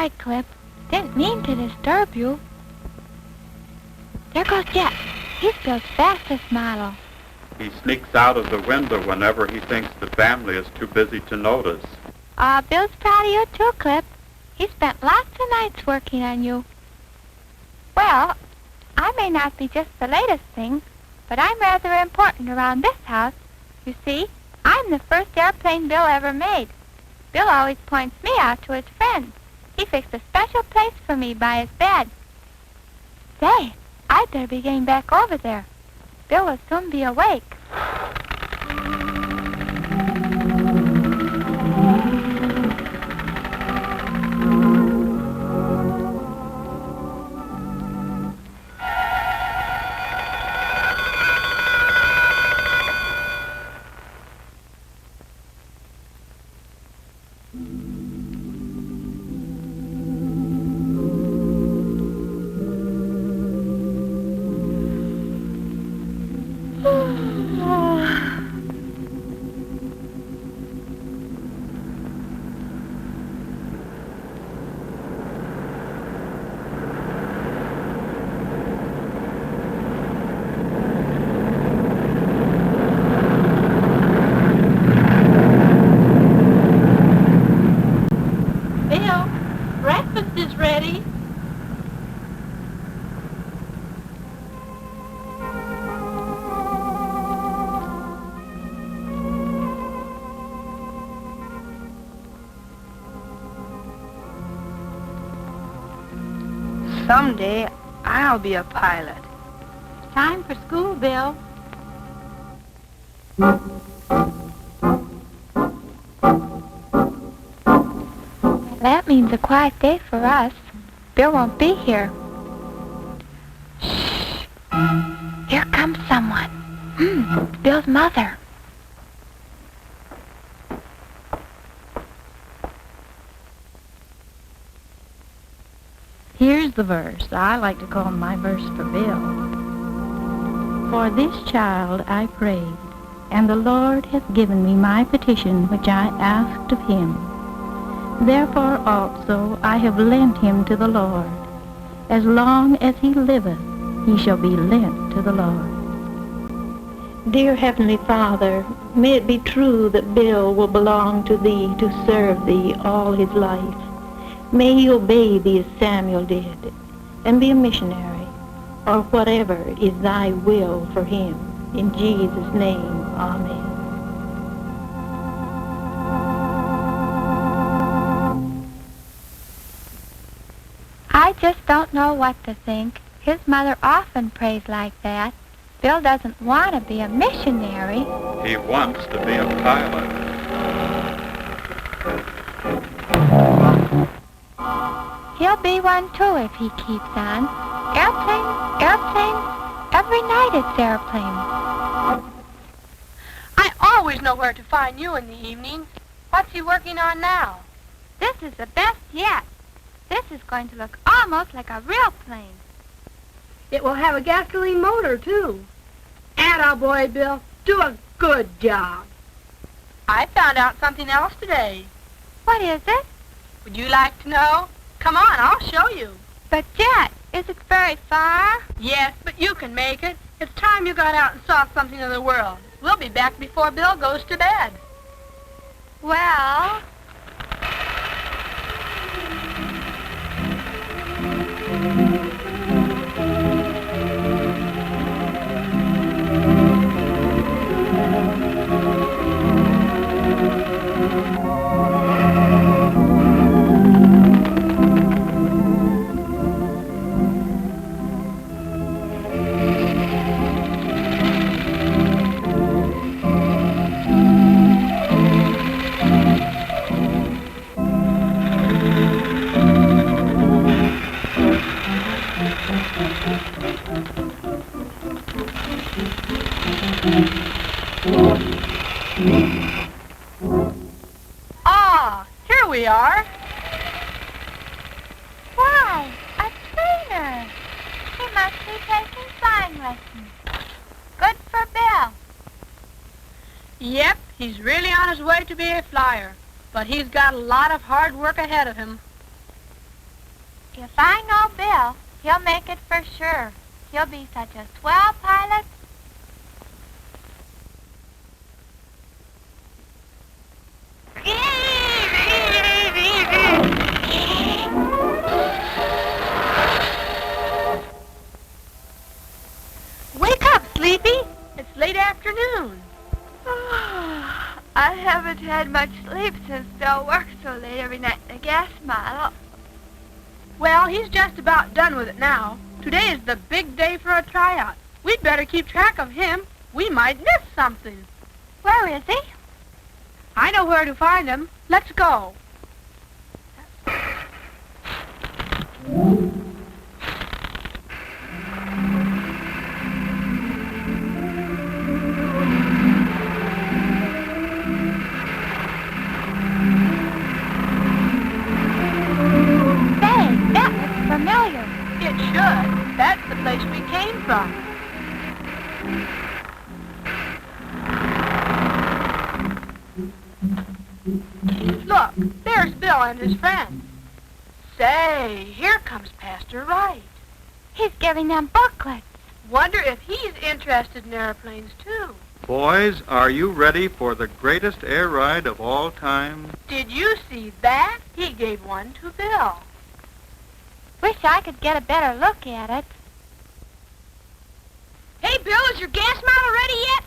sorry, Clip. Didn't mean to disturb you. There goes Jet. He's Bill's fastest model. He sneaks out of the window whenever he thinks the family is too busy to notice. Bill's proud of you too, Clip. He spent lots of nights working on you. Well, I may not be just the latest thing, but I'm rather important around this house. You see, I'm the first airplane Bill ever made. Bill always points me out to his friends. He fixed a special place for me by his bed. Say, I'd better be getting back over there. Bill will soon be awake. Someday, I'll be a pilot. Time for school, Bill. That means a quiet day for us. Bill won't be here. Shh. Here comes someone. Bill's mother. Here's the verse. I like to call my verse for Bill. For this child I prayed, and the Lord hath given me my petition which I asked of him. Therefore also I have lent him to the Lord. As long as he liveth, he shall be lent to the Lord. Dear Heavenly Father, may it be true that Bill will belong to Thee to serve Thee all his life. May he obey Thee as Samuel did, and be a missionary, or whatever is Thy will for him. In Jesus' name, amen. I just don't know what to think. His mother often prays like that. Bill doesn't want to be a missionary. He wants to be a pilot. He'll be one too if he keeps on. Airplane, airplane, every night it's airplane. I always know where to find you in the evening. What's he working on now? This is the best yet. This is going to look almost like a real plane. It will have a gasoline motor, too. Attaboy, Bill. Do a good job. I found out something else today. What is it? Would you like to know? Come on, I'll show you. But, Jet, is it very far? Yes, but you can make it. It's time you got out and saw something of the world. We'll be back before Bill goes to bed. Well... Ah, here we are. Why, a trainer. He must be taking flying lessons. Good for Bill. Yep, he's really on his way to be a flyer, but he's got a lot of hard work ahead of him. If I know Bill, he'll make it for sure. He'll be such a swell pilot. Wake up, Sleepy. It's late afternoon. I haven't had much sleep since Bill works so late every night in the gas model. Well, he's just about done with it now. Today is the big day for a tryout. We'd better keep track of him. We might miss something. Where is he? I know where to find him. Let's go. Familiar. It should. That's the place we came from. Look, there's Bill and his friend. Say, here comes Pastor Wright. He's giving them booklets. Wonder if he's interested in airplanes, too. Boys, are you ready for the greatest air ride of all time? Did you see that? He gave one to Bill. Wish I could get a better look at it. Hey, Bill, is your gas model ready yet?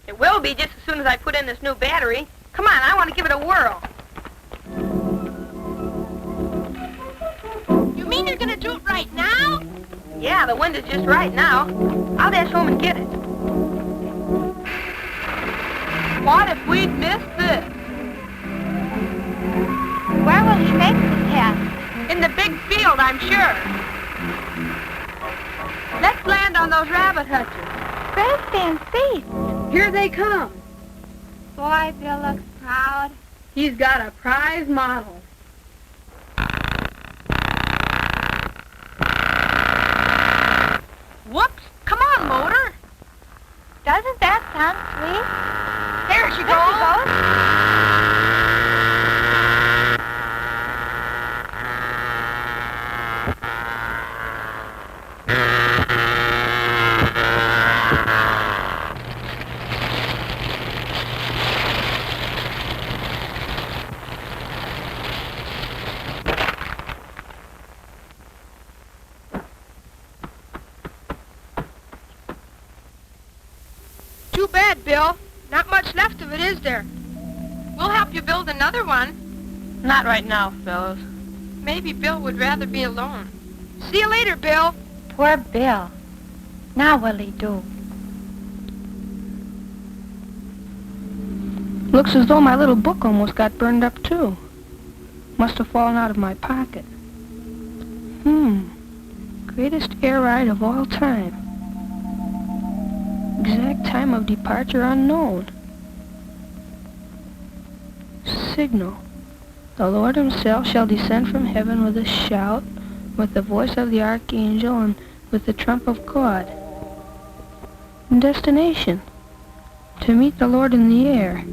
It will be just as soon as I put in this new battery. Come on, I want to give it a whirl. You mean you're going to do it right now? Yeah, the wind is just right now. I'll dash home and get it. What if we'd missed this? Where will he make the test? In the big field, I'm sure. Let's land on those rabbit hutches. Grandstand seats. Here they come. Boy, Bill looks proud. He's got a prize model. Whoops! Come on, motor. Doesn't that sound sweet? There she There she goes. Too bad, Bill. Not much left of it, is there? We'll help you build another one. Not right now, fellas. Maybe Bill would rather be alone. See you later, Bill. Poor Bill. Now what'll he do? Looks as though my little book almost got burned up, too. Must have fallen out of my pocket. Greatest air ride of all time. Exact time of departure unknown. Signal. The Lord himself shall descend from heaven with a shout, with the voice of the archangel, and with the trump of God. Destination. To meet the Lord in the air.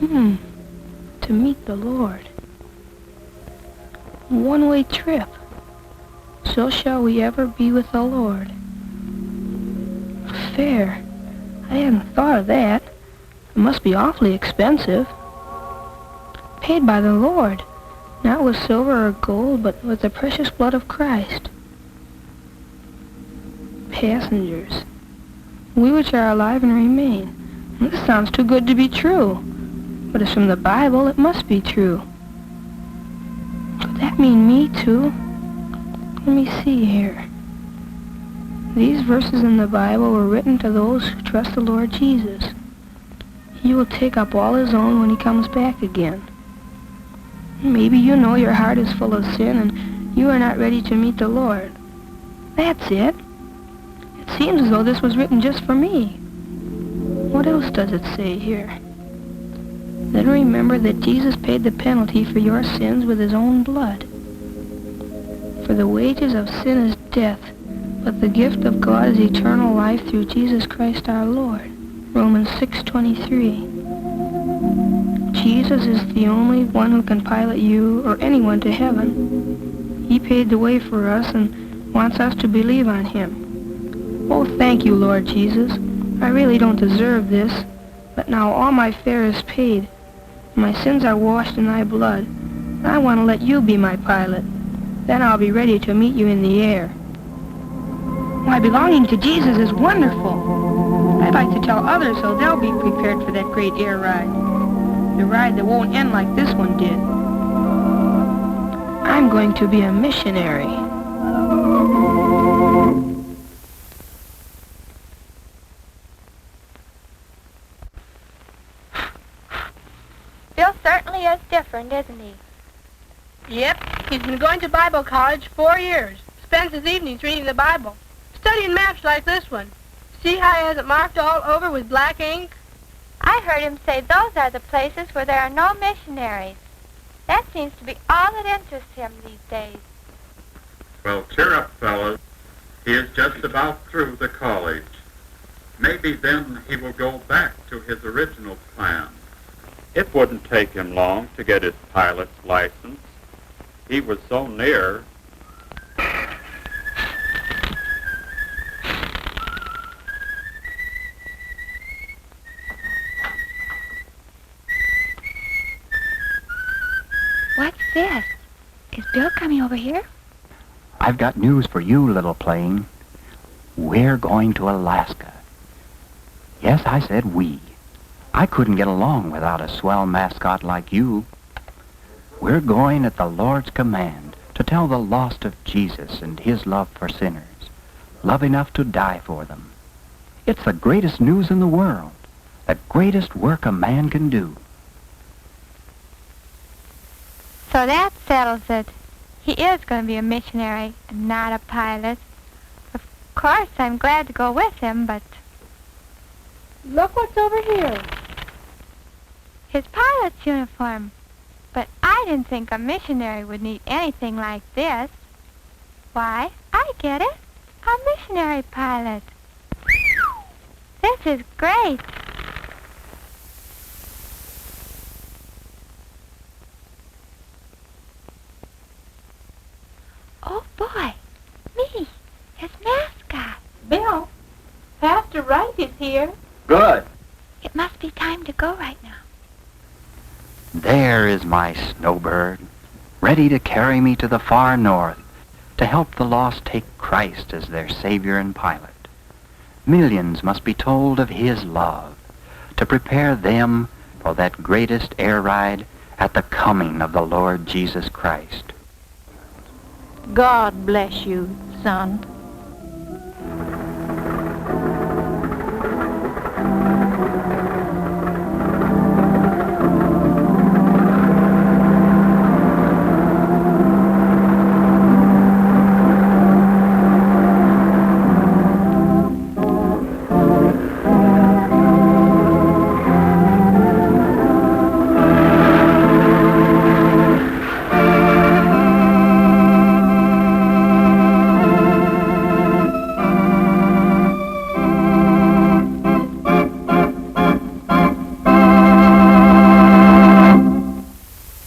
To meet the Lord. One-way trip. So shall we ever be with the Lord. Fare. I hadn't thought of that. It must be awfully expensive. Paid by the Lord, not with silver or gold, but with the precious blood of Christ. Passengers. We which are alive and remain. This sounds too good to be true. But it's from the Bible, it must be true. Could that mean me too? Let me see here. These verses in the Bible were written to those who trust the Lord Jesus. He will take up all his own when he comes back again. Maybe you know your heart is full of sin and you are not ready to meet the Lord. That's it. It seems as though this was written just for me. What else does it say here? Then remember that Jesus paid the penalty for your sins with his own blood. For the wages of sin is death, but the gift of God is eternal life through Jesus Christ our Lord. Romans 6:23. Jesus is the only one who can pilot you or anyone to heaven. He paid the way for us and wants us to believe on him. Oh, thank you, Lord Jesus. I really don't deserve this, but now all my fare is paid. My sins are washed in thy blood. I want to let you be my pilot. Then I'll be ready to meet you in the air. Why, belonging to Jesus is wonderful. I'd like to tell others so they'll be prepared for that great air ride. The ride that won't end like this one did. I'm going to be a missionary. Bill certainly is different, isn't he? Yep, he's been going to Bible college 4 years. Spends his evenings reading the Bible. Studying maps like this one. See how he has it marked all over with black ink? I heard him say those are the places where there are no missionaries. That seems to be all that interests him these days. Well, cheer up, fellas. He is just about through the college. Maybe then he will go back to his original plan. It wouldn't take him long to get his pilot's license. He was so near. What's this? Is Bill coming over here? I've got news for you, little plane. We're going to Alaska. Yes, I said we. I couldn't get along without a swell mascot like you. We're going at the Lord's command to tell the lost of Jesus and his love for sinners, love enough to die for them. It's the greatest news in the world, the greatest work a man can do. So that settles it. He is going to be a missionary and not a pilot. Of course, I'm glad to go with him, but Look what's over here. his pilot's uniform. But I didn't think a missionary would need anything like this. Why, I get it. A missionary pilot. This is great. Oh, boy. Me, his mascot. Bill, Pastor Wright is here. Good. It must be time to go right now. There is my snowbird, ready to carry me to the far north, to help the lost take Christ as their Savior and pilot. Millions must be told of his love, to prepare them for that greatest air ride at the coming of the Lord Jesus Christ. God bless you, son.